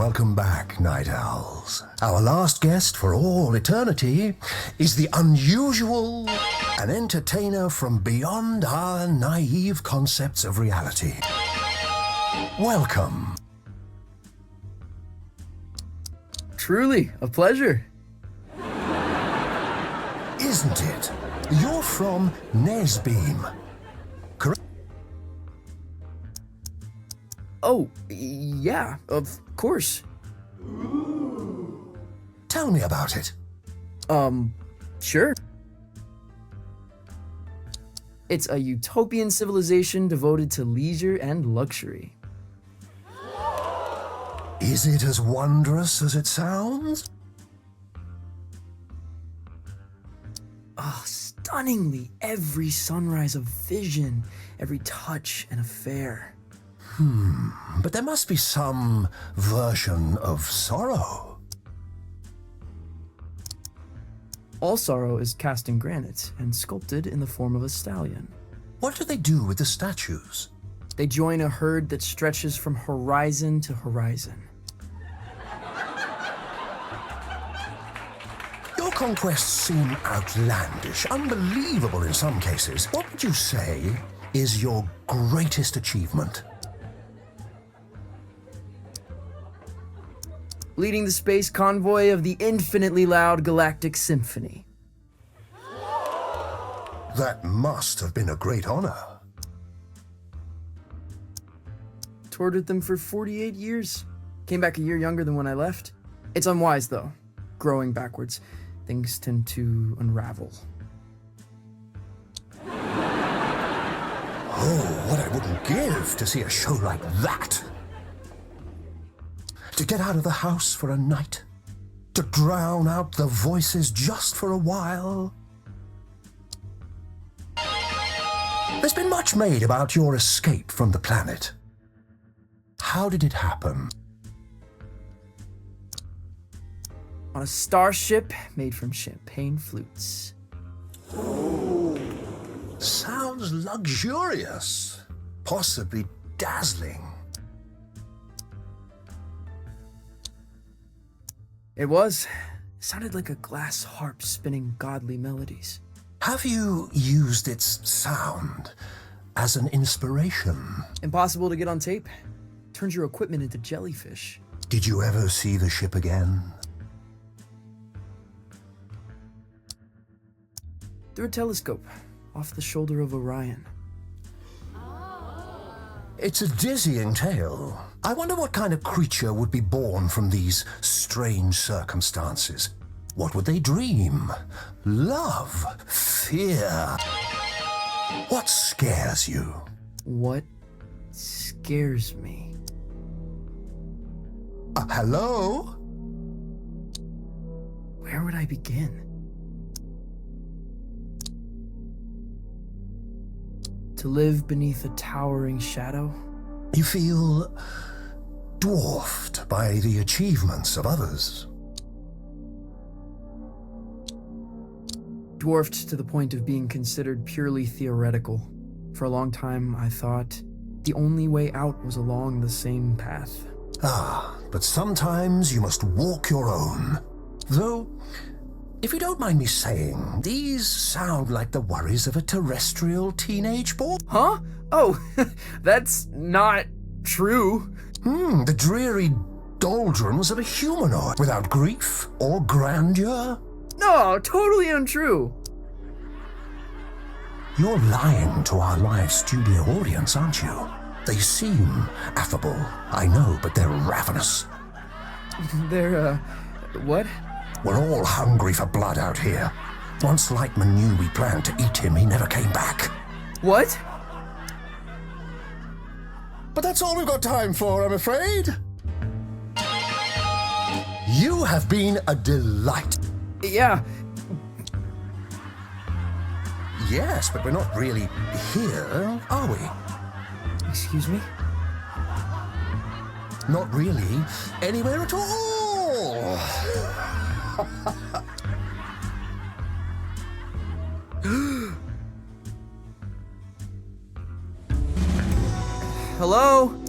welcome back, Night Owls. Our last guest for all eternity is the unusual, an entertainer from beyond our naive concepts of reality. Welcome. Truly, a pleasure. Isn't it? You're from Nesbeam, correct? Oh, yeah, of course. Tell me about it. Sure. It's a utopian civilization devoted to leisure and luxury. Is it as wondrous as it sounds? Stunningly, every sunrise a vision, every touch an affair. But there must be some version of sorrow. All sorrow is cast in granite and sculpted in the form of a stallion. What do they do with the statues? They join a herd that stretches from horizon to horizon. Your conquests seem outlandish, unbelievable in some cases. What would you say is your greatest achievement? Leading the space convoy of the infinitely loud galactic symphony. That must have been a great honor. Toured with them for 48 years. Came back a year younger than when I left. It's unwise, though. Growing backwards, things tend to unravel. Oh, what I wouldn't give to see a show like that. To get out of the house for a night. To drown out the voices just for a while. There's been much made about your escape from the planet. How did it happen? On a starship made from champagne flutes. Sounds luxurious. Possibly dazzling. It was. It sounded like a glass harp spinning godly melodies. Have you used its sound as an inspiration? Impossible to get on tape. Turns your equipment into jellyfish. Did you ever see the ship again? Through a telescope, off the shoulder of Orion. It's a dizzying tale. I wonder what kind of creature would be born from these strange circumstances. What would they dream? Love? Fear? What scares you? What scares me? Hello? Where would I begin? To live beneath a towering shadow? You feel dwarfed by the achievements of others. Dwarfed to the point of being considered purely theoretical. For a long time, I thought the only way out was along the same path. But sometimes you must walk your own. Though, if you don't mind me saying, these sound like the worries of a terrestrial teenage boy. Huh? Oh, that's not true. The dreary doldrums of a humanoid without grief or grandeur. No, totally untrue. You're lying to our live studio audience, aren't you? They seem affable, I know, but they're ravenous. They're, what? We're all hungry for blood out here. Once Lightman knew we planned to eat him, he never came back. What? But that's all we've got time for, I'm afraid. You have been a delight. Yeah. Yes, but we're not really here, are we? Excuse me? Not really anywhere at all. Hello?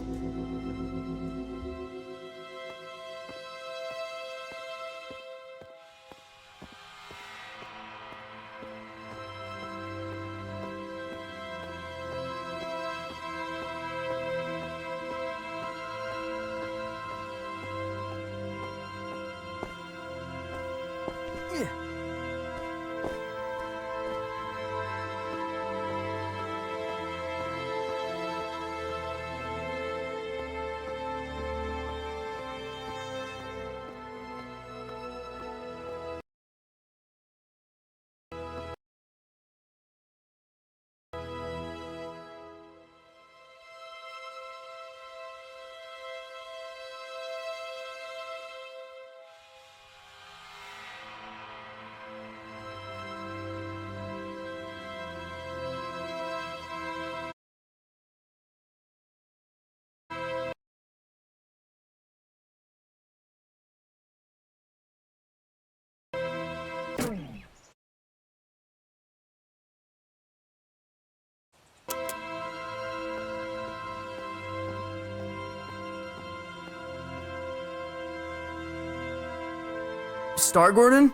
Star Gordon?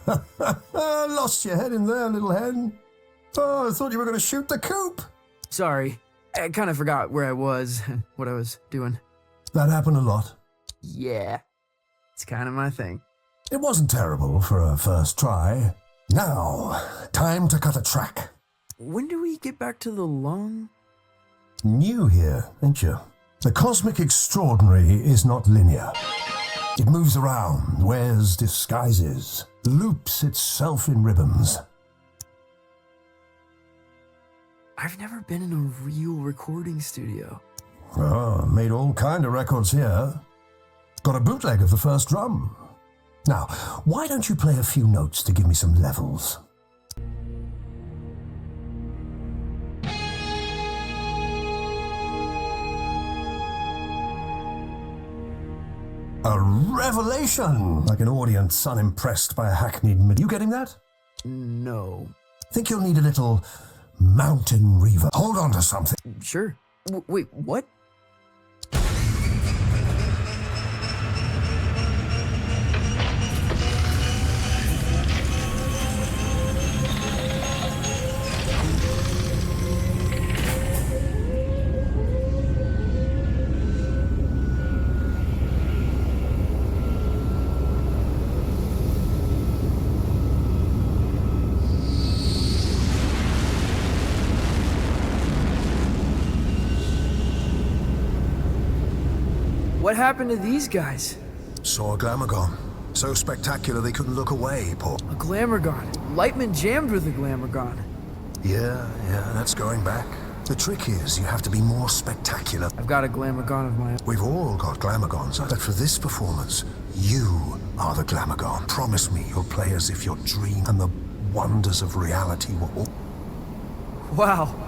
Lost your head in there, little hen. Oh, I thought you were going to shoot the coop. Sorry, I kind of forgot where I was and what I was doing. That happened a lot. Yeah, it's kind of my thing. It wasn't terrible for a first try. Now, time to cut a track. When do we get back to the lung? New here, ain't you? The cosmic extraordinary is not linear. It moves around, wears disguises, loops itself in ribbons. I've never been in a real recording studio. Oh, made all kind of records here. Got a bootleg of the first drum. Now, why don't you play a few notes to give me some levels? A revelation! Like an audience unimpressed by a hackneyed You getting that? No. Think you'll need a little mountain reverb. Hold on to something. Sure. Wait, what? What happened to these guys? Saw a Glamourgon. So spectacular they couldn't look away, Paul. A Glamourgon. Lightman jammed with a Glamourgon. Yeah, that's going back. The trick is you have to be more spectacular. I've got a Glamourgon of my own. We've all got Glamourgons, but for this performance, you are the Glamourgon. Promise me you'll play as if your dream and the wonders of reality were all... Wow.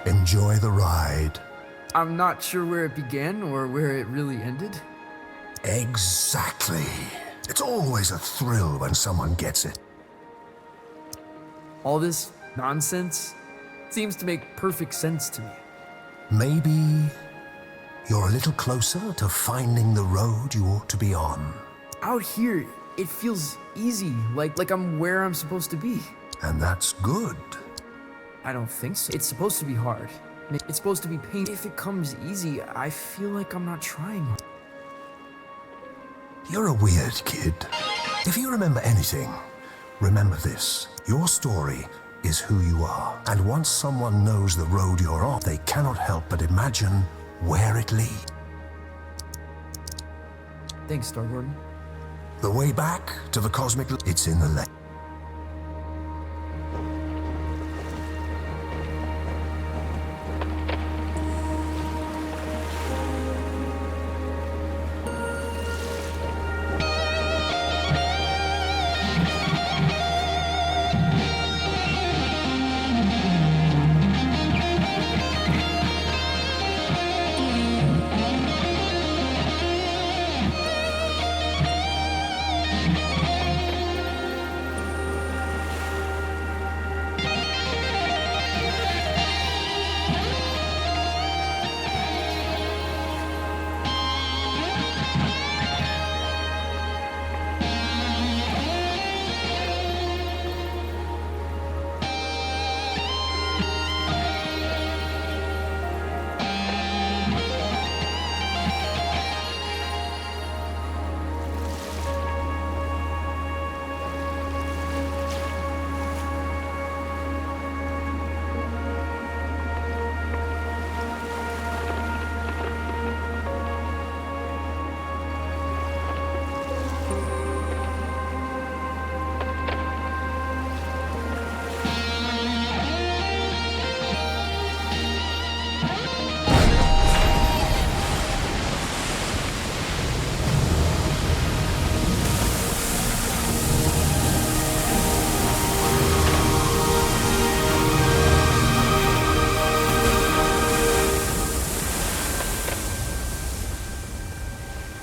Enjoy the ride. I'm not sure where it began or where it really ended. Exactly. It's always a thrill when someone gets it. All this nonsense seems to make perfect sense to me. Maybe you're a little closer to finding the road you ought to be on. Out here, it feels easy, like I'm where I'm supposed to be. And that's good. I don't think so. It's supposed to be hard. It's supposed to be painful. If it comes easy, I feel like I'm not trying. You're a weird kid. If you remember anything, remember this. Your story is who you are. And once someone knows the road you're on, they cannot help but imagine where it leads. Thanks, Star Gordon. The way back to the cosmic, it's in the left.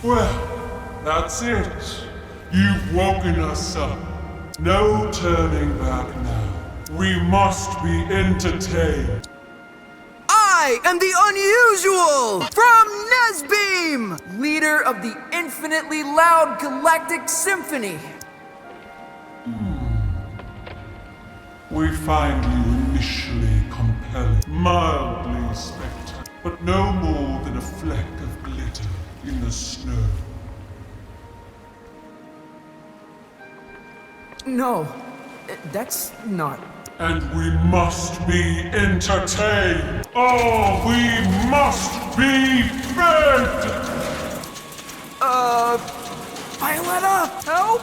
Well, that's it. You've woken us up. No turning back now. We must be entertained. I am the unusual from Nesbeam, leader of the infinitely loud galactic symphony. We find you initially compelling, mildly spectacular, but no more than a fleck of glitter in the snow. No, that's not. And we must be entertained. Oh, we must be fed! Violetta, help!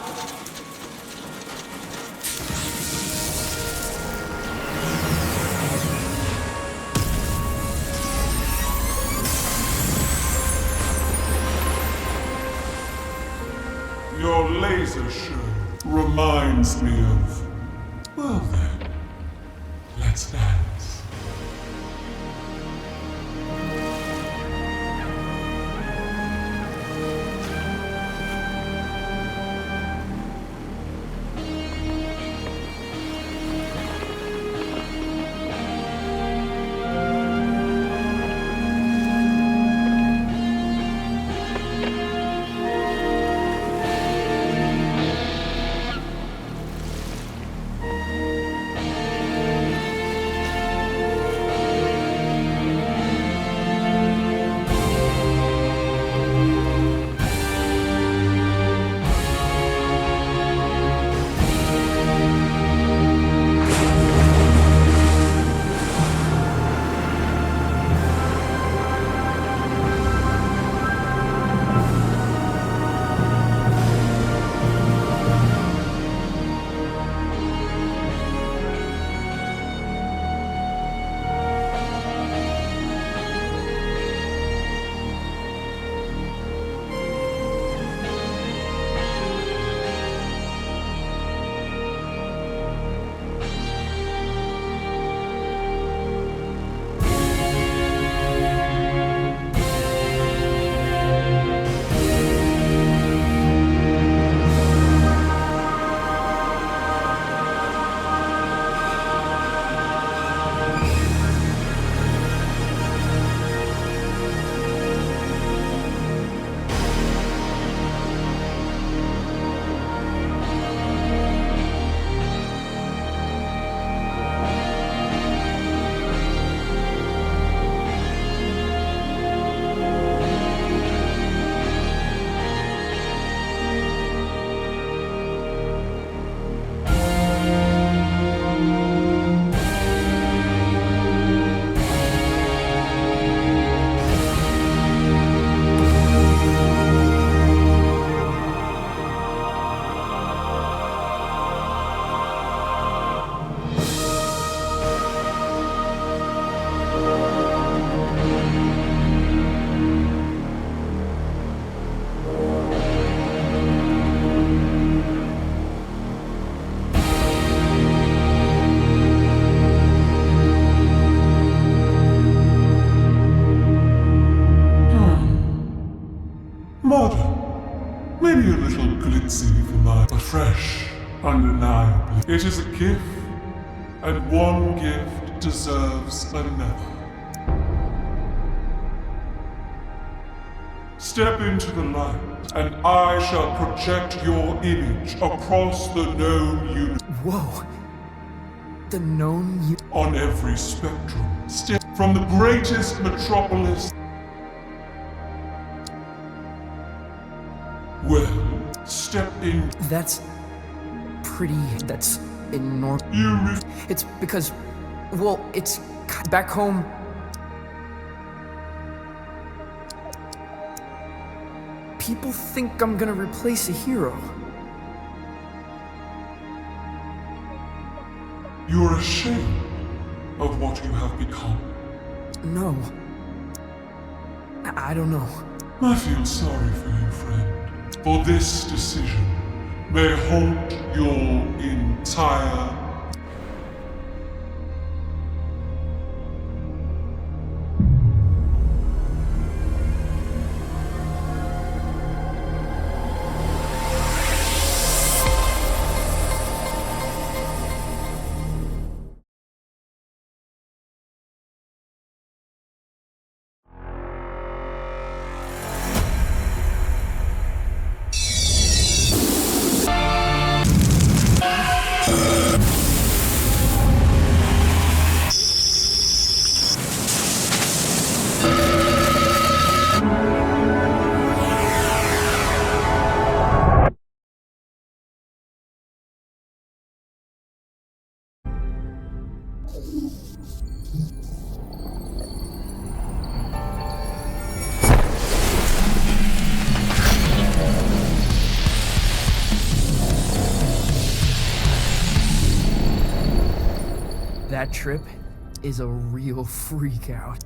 Your laser show reminds me of... Well then, let's dance. maybe a little glitzy for my, but fresh, undeniably. It is a gift, and one gift deserves another. Step into the light, and I shall project your image across the known universe. Whoa. The known On every spectrum. Step from the greatest metropolis. Well, step in. That's enormous. You It's because, well, it's back home. People think I'm gonna replace a hero. You're ashamed of what you have become. No. I don't know. I feel sorry for you, friend. For this decision may haunt your entire. That trip is a real freak out.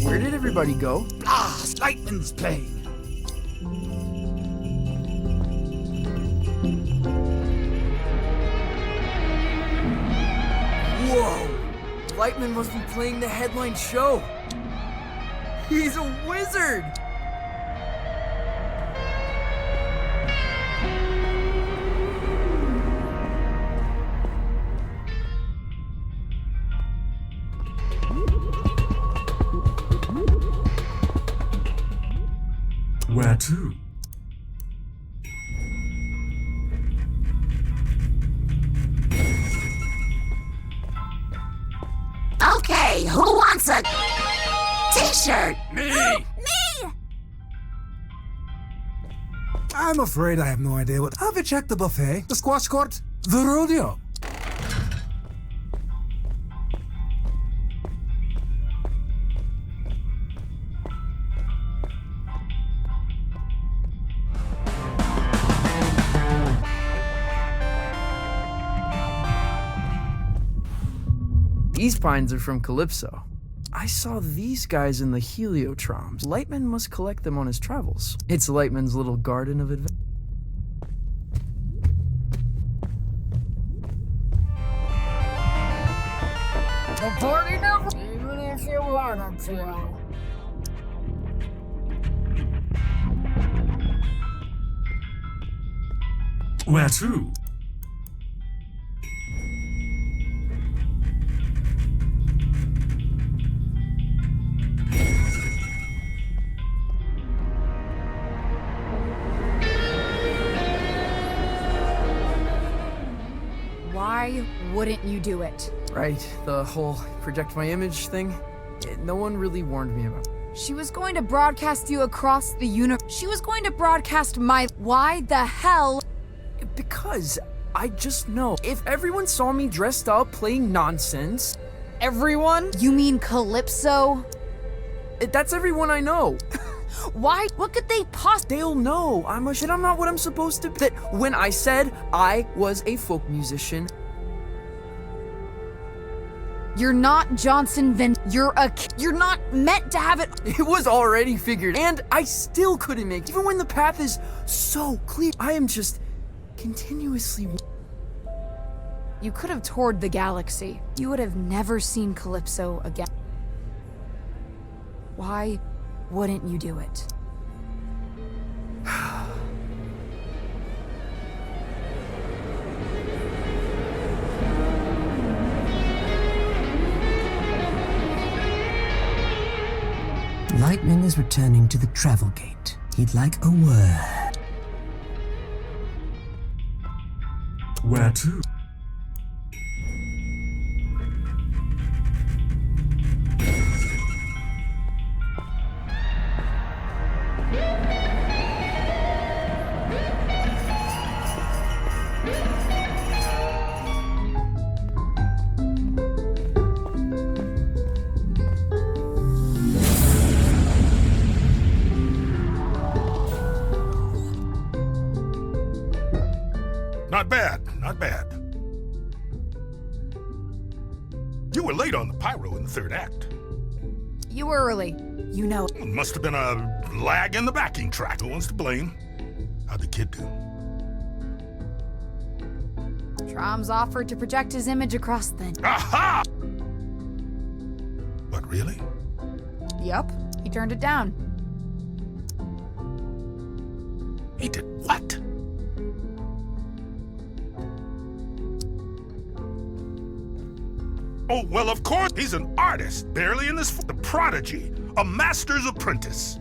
Where did everybody go? Lightman's playing. Whoa! Lightman must be playing the headline show. He's a wizard! Where to? Okay, who wants a t-shirt? Me! Me! I'm afraid I have no idea what. Have you checked the buffet, the squash court, the rodeo? These pines are from Calypso. I saw these guys in the heliotroms. Lightman must collect them on his travels. It's Lightman's little garden of adventure. The party never, even if you wanted to. Where to? Why wouldn't you do it? Right, the whole project my image thing. No one really warned me about. She was going to broadcast you across the universe. She was going to broadcast my. Why the hell? Because I just know if everyone saw me dressed up playing nonsense, everyone? You mean Calypso? That's everyone I know. Why? What could they possibly? They'll know I'm not what I'm supposed to be. That when I said I was a folk musician, You're not Johnson You're you're not meant to have it. It was already figured, and I still couldn't make it. Even when the path is so clear, I am just continuously... You could have toured the galaxy. You would have never seen Calypso again. Why wouldn't you do it? Lightman is returning to the travel gate. He'd like a word. Where to? Not bad, not bad. You were late on the pyro in the third act. You were early. You know. It must have been a lag in the backing track. Who wants to blame? How'd the kid do? Trom's offered to project his image across the... Aha! What, really? Yup. He turned it down. He did what? Oh, well, of course, he's an artist, barely in this... The prodigy, a master's apprentice.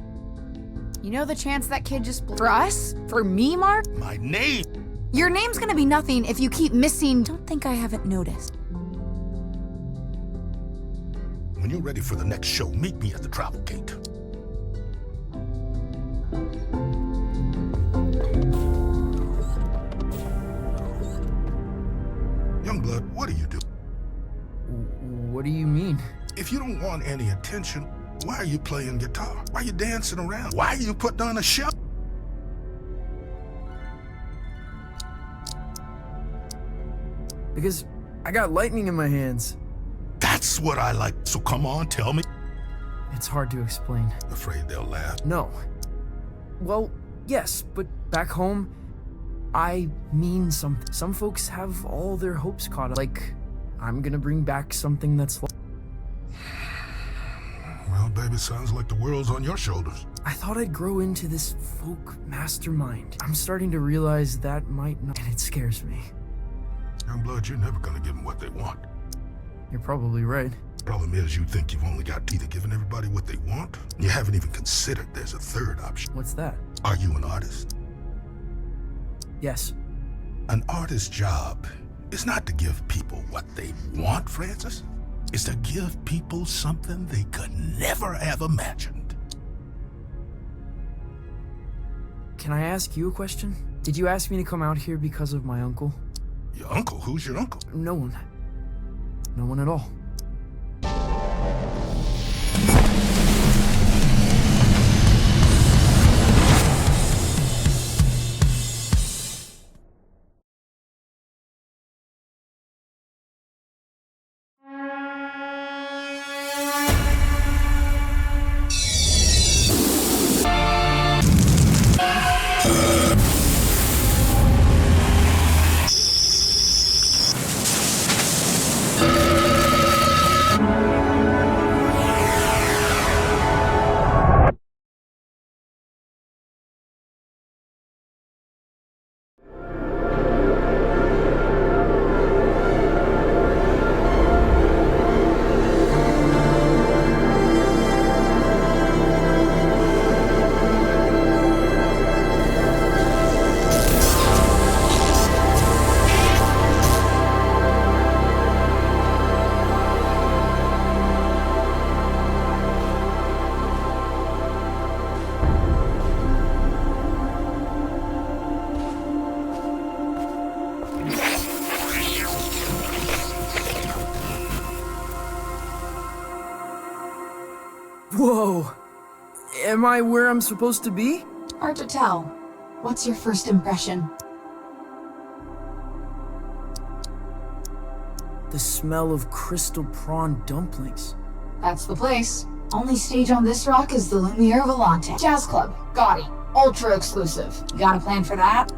You know the chance that kid just... For us? For me, Mark? My name. Your name's gonna be nothing if you keep missing... Don't think I haven't noticed. When you're ready for the next show, meet me at the travel gate. Youngblood, what are you doing? What do you mean? If you don't want any attention, why are you playing guitar? Why are you dancing around? Why are you putting on a show? Because I got lightning in my hands. That's what I like. So come on, tell me. It's hard to explain. Afraid they'll laugh. No. Well, yes, but back home, I mean something. Some folks have all their hopes caught up. Like, I'm gonna bring back something that's... Well, baby, sounds like the world's on your shoulders. I thought I'd grow into this folk mastermind. I'm starting to realize that might not... And it scares me. Youngblood, you're never gonna give them what they want. You're probably right. Problem is, you think you've only got either giving everybody what they want. You haven't even considered there's a third option. What's that? Are you an artist? Yes. An artist's job is not to give people what they want, Francis. It's to give people something they could never have imagined. Can I ask you a question? Did you ask me to come out here because of my uncle? Your uncle? Who's your uncle? No one. No one at all. Whoa! Am I where I'm supposed to be? Hard to tell. What's your first impression? The smell of crystal prawn dumplings. That's the place. Only stage on this rock is the Lumiere Volante. Jazz club. Gaudy. Ultra exclusive. You got a plan for that?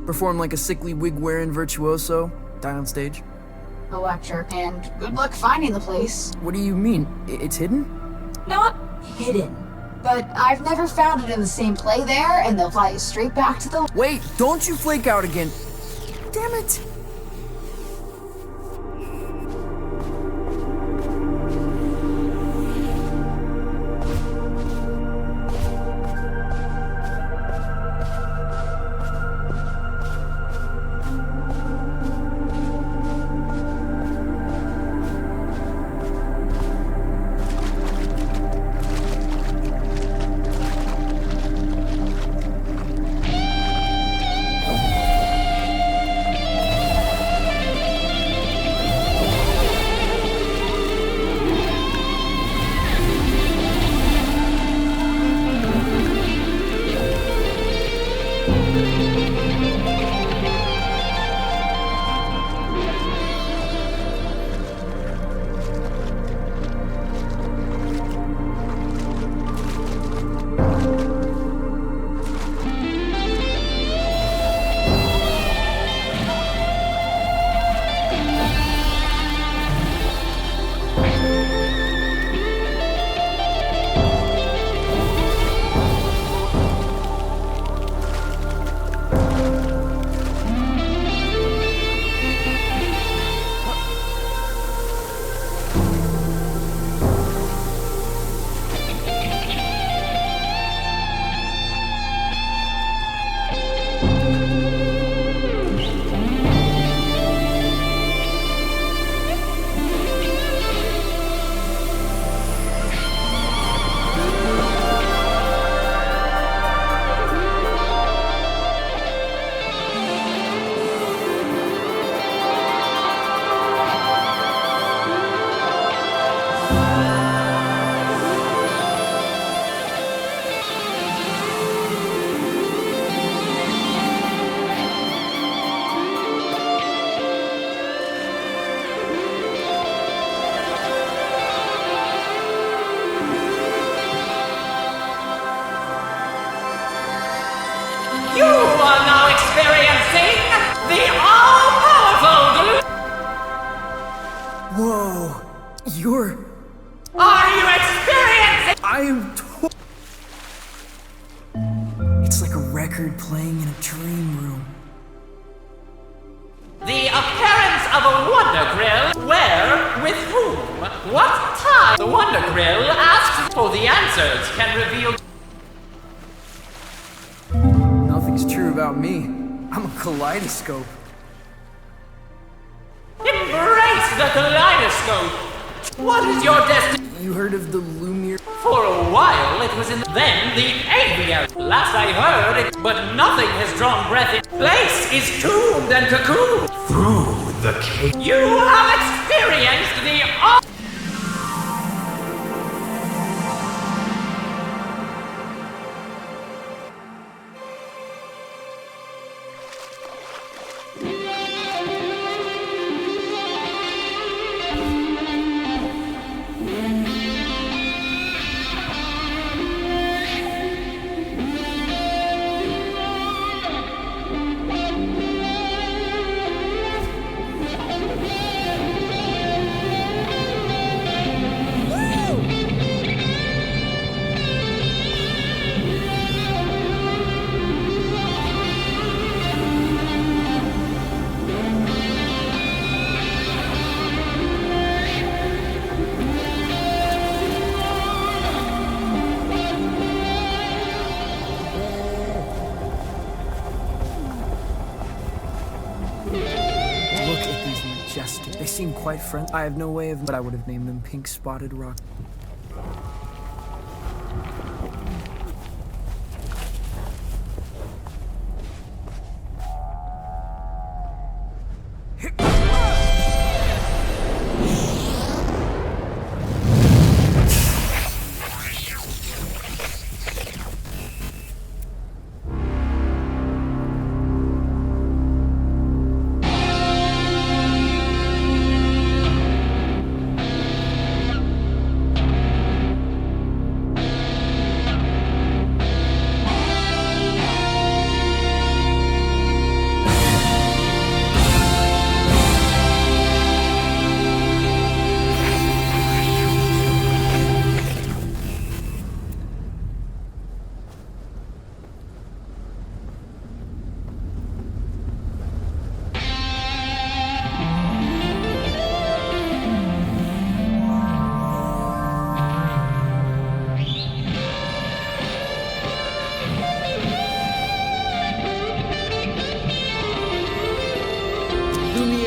Perform like a sickly wig-wearing virtuoso. Die on stage. Electric. And good luck finding the place. What do you mean? It's hidden? Not hidden. But I've never found it in the same play there, and they'll fly you straight back to the... Wait, don't you flake out again. Damn it. You are now experiencing the all-powerful... Whoa. You're... Are you experiencing... I am It's like a record playing in a dream room. The appearance of a Wonder Grill? Where? With whom? What time? The Wonder Grill asks for the answers can reveal... Nothing's true about me. I'm a kaleidoscope. Embrace the kaleidoscope! What is your destiny? You heard of the Lumiere? For a while it was in then the aviary. Last I heard it, but nothing has drawn breath in. Place is tombed and cocooned. Through the cave. You have experienced the... They seem quite friendly. I have no way of... but I would have named them Pink Spotted Rock.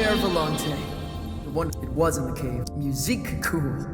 Lumiere Volante. The one it was in the cave. Musique cool.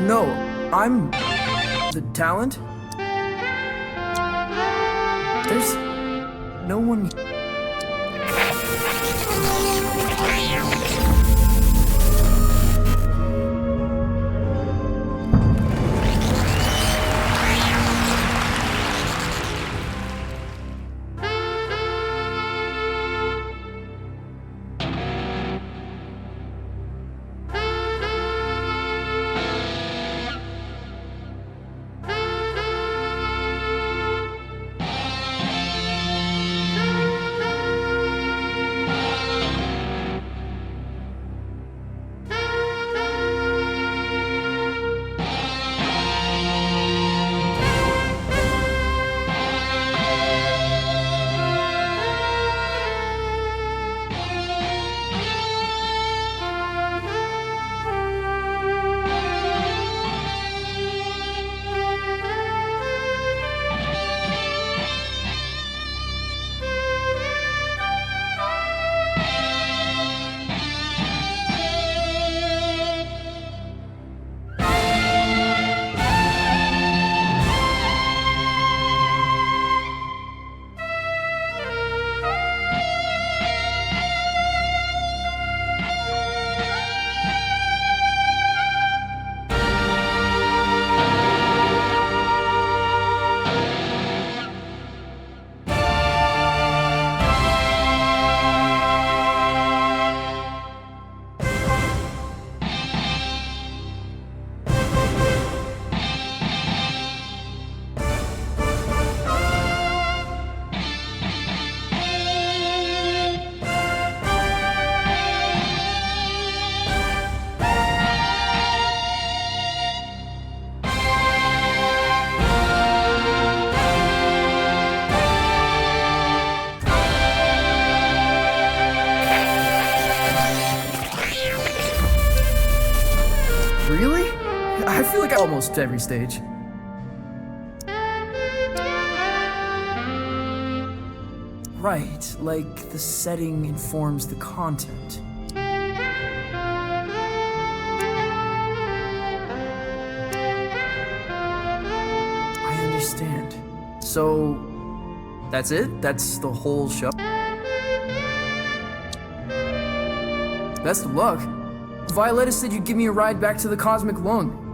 No, I'm the talent. There's no one. Really? I feel like almost every stage. Right, like the setting informs the content. I understand. So, that's it? That's the whole show? Best of luck. Violetta said you'd give me a ride back to the Cosmic Lung.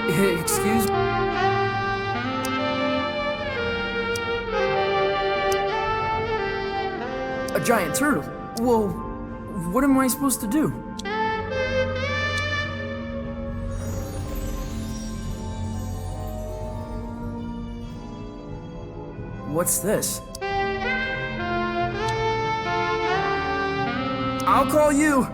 Excuse me? A giant turtle? Well, what am I supposed to do? What's this? I'll call you!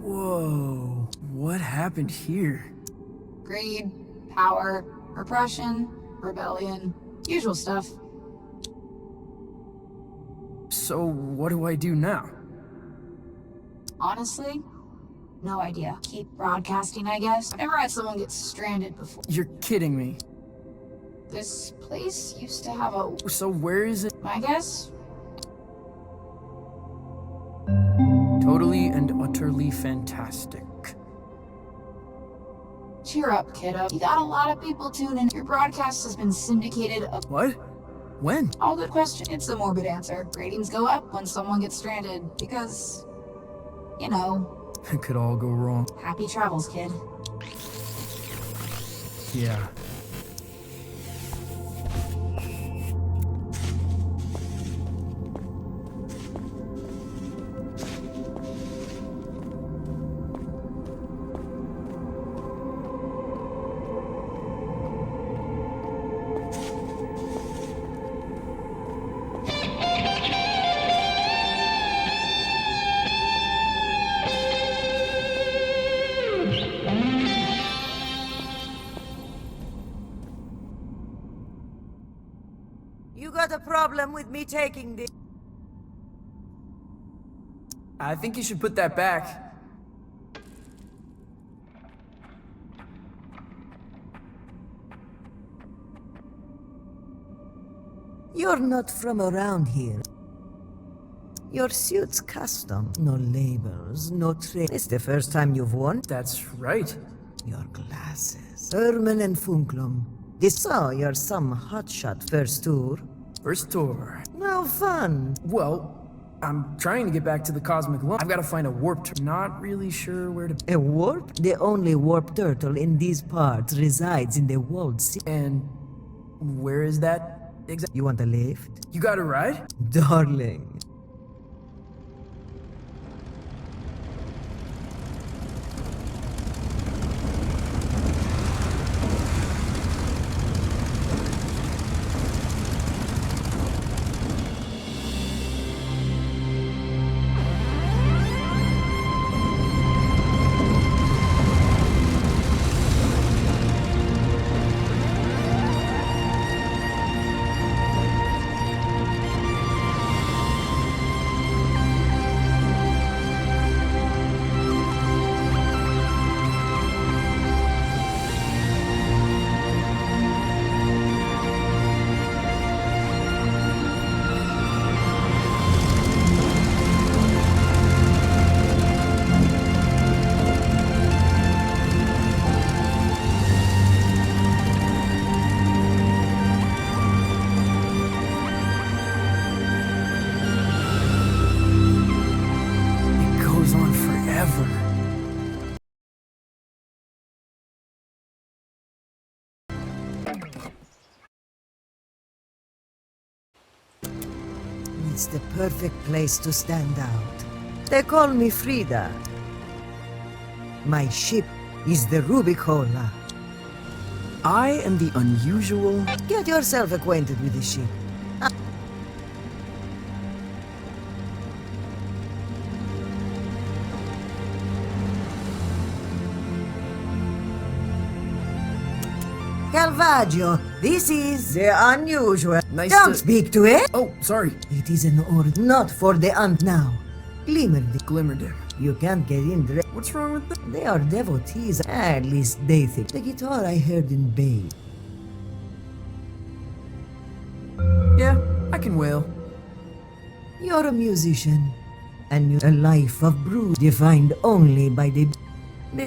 Whoa, what happened here? Greed, power, repression, rebellion, usual stuff. So what do I do now? Honestly, no idea. Keep broadcasting, I guess. I've never had someone get stranded before. You're kidding me. This place used to have a... So where is it? My guess? Totally and utterly fantastic. Cheer up, kiddo. You got a lot of people tuning. Your broadcast has been syndicated. What? When? All good question. It's a morbid answer. Ratings go up when someone gets stranded because, you know. It could all go wrong. Happy travels, kid. Yeah. You got a problem with me taking this? I think you should put that back. You're not from around here. Your suit's custom. No labels, no trade. It's the first time you've worn. That's right. Your glasses. Ermen and Funklum. So you're some hotshot first tour. First tour. No fun. Well, I'm trying to get back to the cosmic line. I've got to find a warp turtle. Not really sure where to... A warp? The only warp turtle in these parts resides in the walled sea. And where is that exactly? You want a lift? You got a ride? Darling. It's the perfect place to stand out. They call me Frida. My ship is the Rubicola. I am the unusual... Get yourself acquainted with the ship. Calvaggio, this is the unusual. Nice Don't to... speak to it. Oh, sorry. It is an order, not for the now. Glimmerdim. Glimmerdim. You can't get in there. What's wrong with that? They are devotees, at least they think. The guitar I heard in Bay. Yeah, I can wail. You're a musician. and a life of bruise defined only by the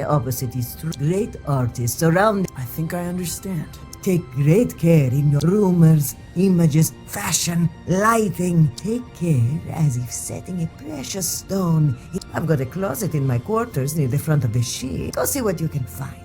opposite is true. Great artists around. I think I understand. Take great care in your rumors, images, fashion, lighting. Take care as if setting a precious stone. I've got a closet in my quarters near the front of the ship. Go see what you can find.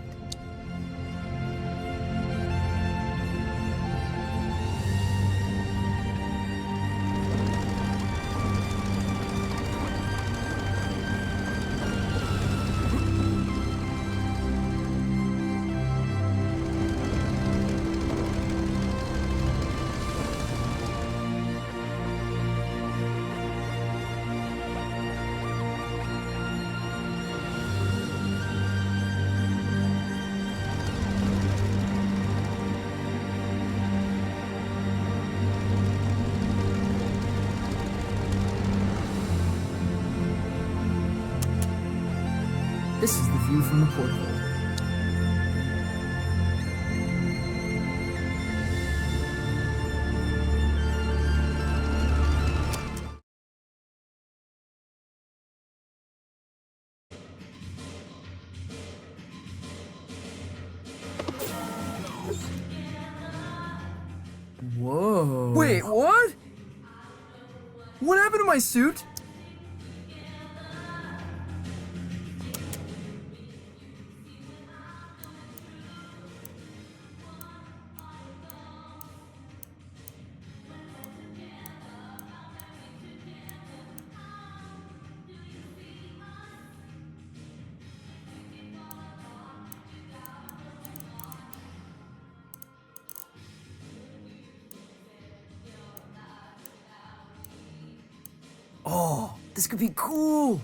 This is the view from the porthole. Whoa. Wait, what? What happened to my suit? Oh, this could be cool.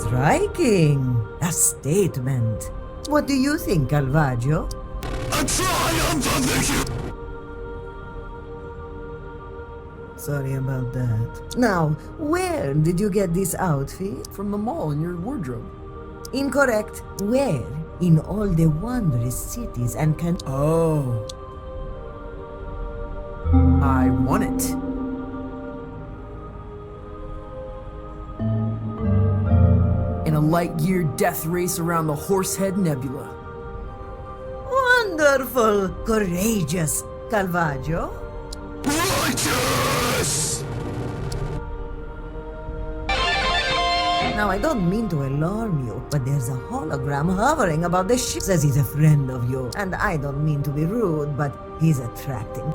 Striking. A statement. What do you think, Calvaggio? A triumph of the Sorry about that. Now, where did you get this outfit? From the mall in your wardrobe. Incorrect. Where? In all the wondrous cities and Oh. I won it. In a light-year death race around the Horsehead Nebula. Wonderful! Courageous! Calvaggio? righteous! Now, I don't mean to alarm you, but there's a hologram hovering about the ship. Says he's a friend of you, and I don't mean to be rude, but he's attracting.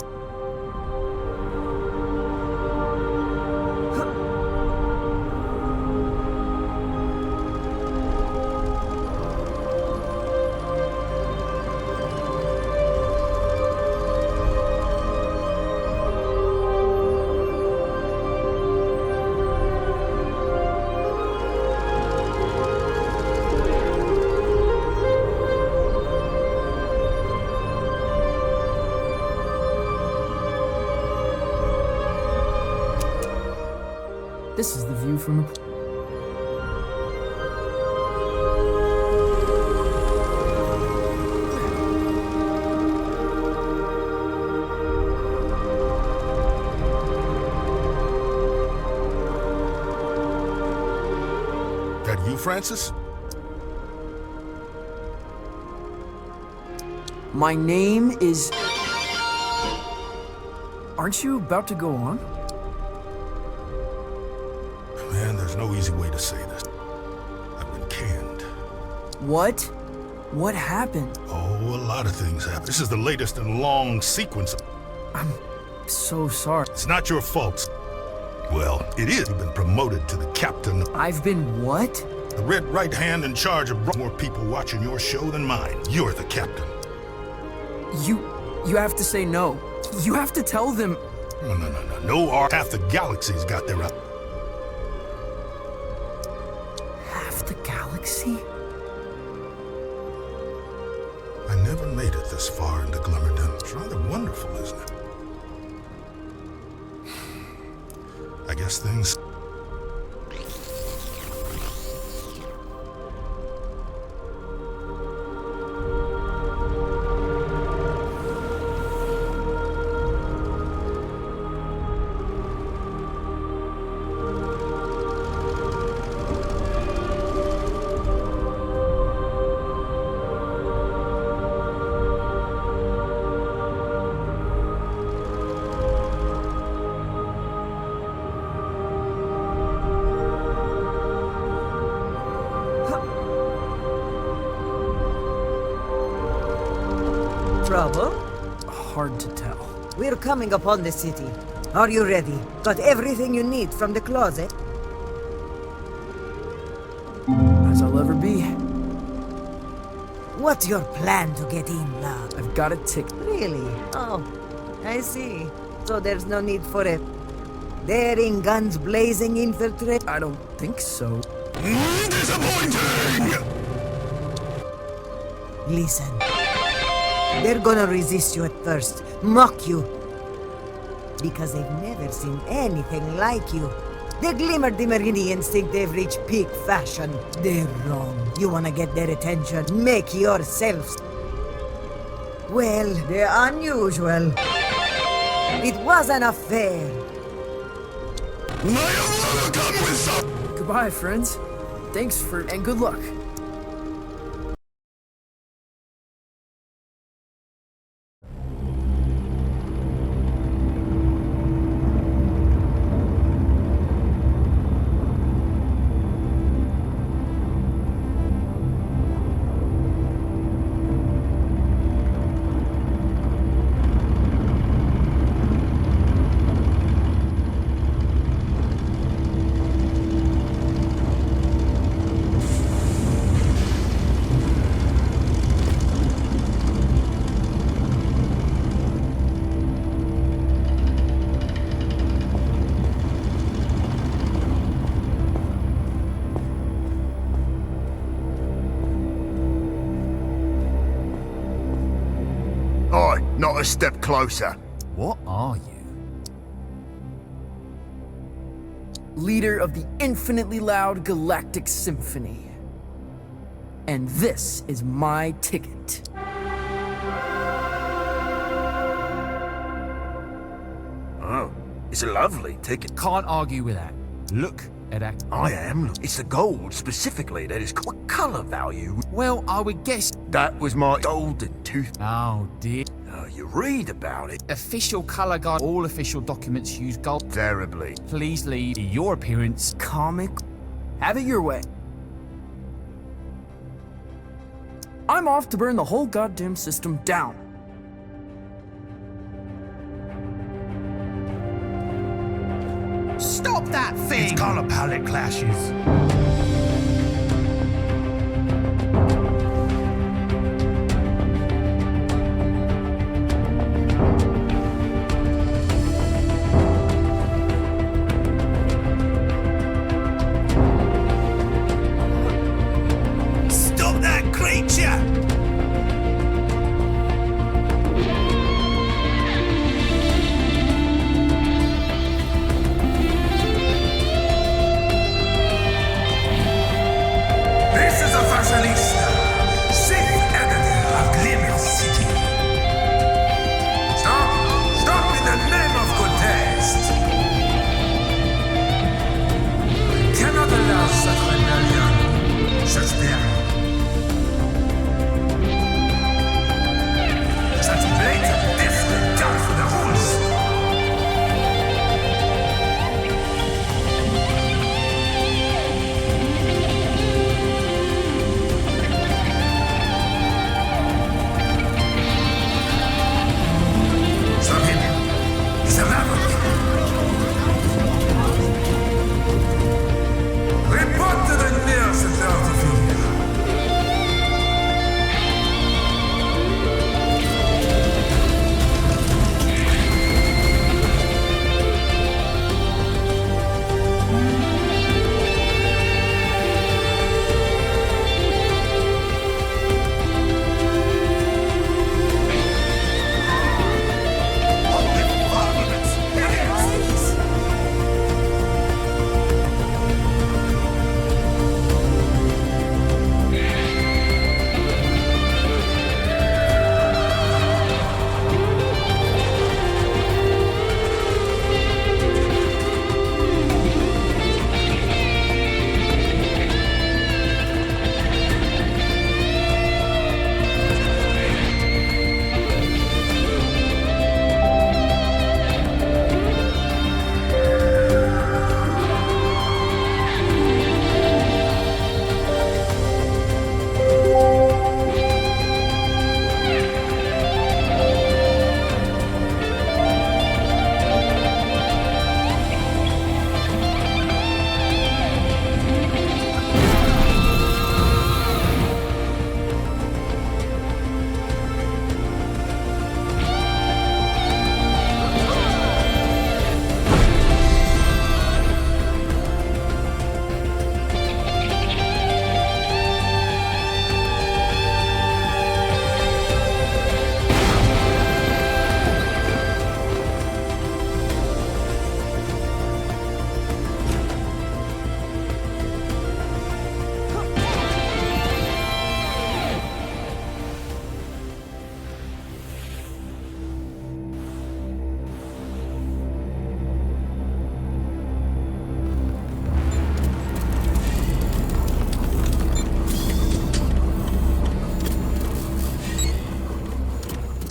This is the view from the... That you, Francis? My name is... Aren't you about to go on? Man, there's no easy way to say this. I've been canned. What? What happened? Oh, a lot of things happened. This is the latest in a long sequence. I'm so sorry. It's not your fault. Well, it is. You've been promoted to the captain. I've been what? The red right hand in charge of more people watching your show than mine. You're the captain. You have to say no. You have to tell them. No, half the galaxy's got their up. Half the galaxy? I never made it this far into Glimmerdom. It's rather wonderful, isn't it? I guess things... Trouble? Hard to tell. We're coming upon the city. Are you ready? Got everything you need from the closet? As I'll ever be. What's your plan to get in, love? I've got a ticket. Really? Oh, I see. So there's no need for it. Daring, guns blazing, infiltrate? I don't think so. Disappointing! Listen. They're gonna resist you at first, mock you. Because they've never seen anything like you. The Glimmerdimmerinians think they've reached peak fashion. They're wrong. You wanna get their attention, make yourselves. Well, the unusual. It was an affair. Goodbye, friends. Thanks for... and good luck. closer. What are you? Leader of the infinitely loud galactic symphony. And this is my ticket. Oh, it's a lovely ticket. Can't argue with that. Look at that. I am. It's the gold specifically that is what colour value. Well, I would guess. That was my golden tooth. Oh, dear. You read about it. Official colour guide. All official documents use gold. Terribly. Please leave your appearance. Comic. Have it your way. I'm off to burn the whole goddamn system down. Stop that thing! It's color palette clashes. Stop that creature! This is a fashionista, chief editor of Glimmer City. Stop! Stop in the name of good taste! I cannot allow such rebellion, such daring, such blatant disregard for the rules. Stop him! He's a maverick! Report to the nearest authority.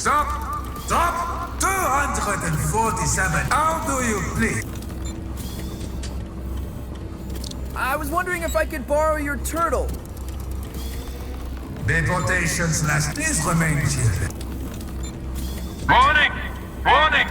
Stop! Stop! 247. How do you please? I was wondering if I could borrow your turtle. Deportations last. Please remain here. Warning! Warning!